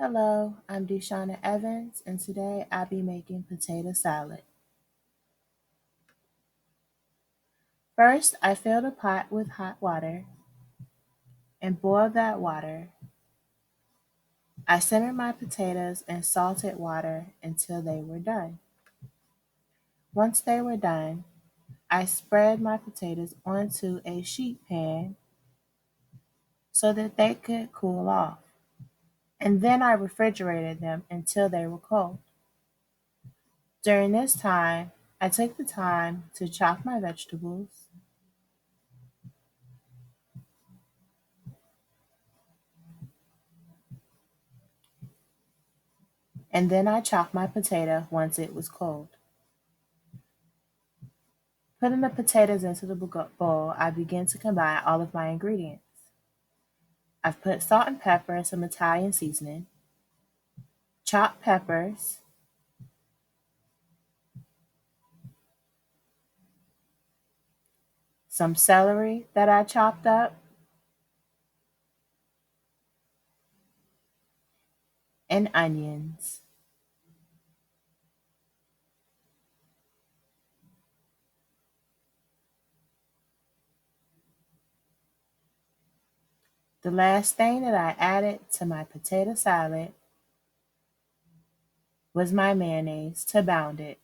Hello, I'm Shauna Evans, and today I'll be making potato salad. First, I filled a pot with hot water and boiled that water. I simmered my potatoes in salted water until they were done. Once they were done, I spread my potatoes onto a sheet pan so that they could cool off, and then I refrigerated them until they were cold. During this time, I took the time to chop my vegetables. And then I chopped my potato once it was cold. Putting the potatoes into the bowl, I began to combine all of my ingredients. I've put salt and pepper and some Italian seasoning, chopped peppers, some celery that I chopped up, and onions. The last thing that I added to my potato salad was my mayonnaise to bound it.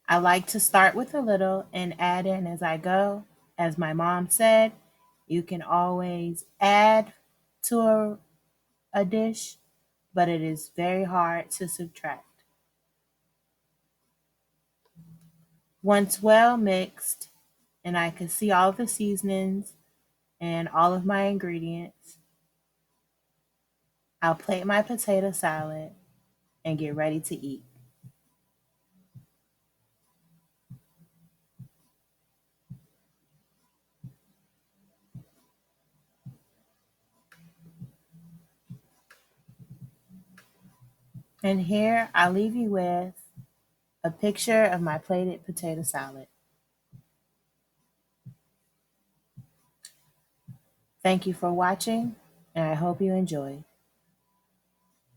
I like to start with a little and add in as I go. As my mom said, you can always add to a dish, but it is very hard to subtract. Once well mixed, and I can see all of the seasonings and all of my ingredients, I'll plate my potato salad and get ready to eat. And here I'll leave you with a picture of my plated potato salad. Thank you for watching, and I hope you enjoy.